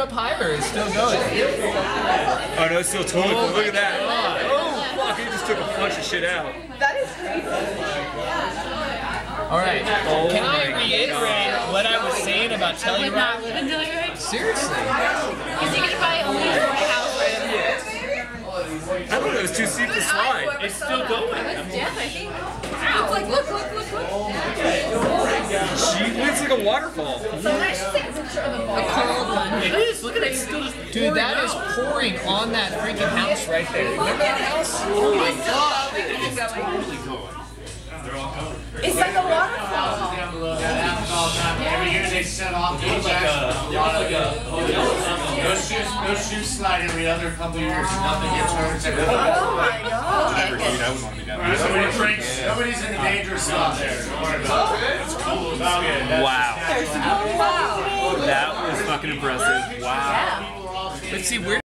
up higher. It's still going. Oh no, it's still totally full. Look at that. Oh fuck, he just took a bunch of shit out. That is crazy. All right. Can I reiterate what I was saying about I would not Telluride? live in Telluride. Seriously. You think you probably only have a house right up here? I don't know, it's too steep to slide. It's still going. Jeff, I think. It's like, look. It's like a waterfall. Somebody should take a picture of the ball. A cold one. It is. Look at it. It's still Dude, that is pouring on that freaking house right there. Remember that house? Oh my god. It's like a waterfall. Every year they set off no shoe slide every other couple years. Nothing gets hurt. Oh my god. Nobody's in the dangerous spot there. Don't worry about it. Wow. Wow. That was fucking impressive. Wow. But see, where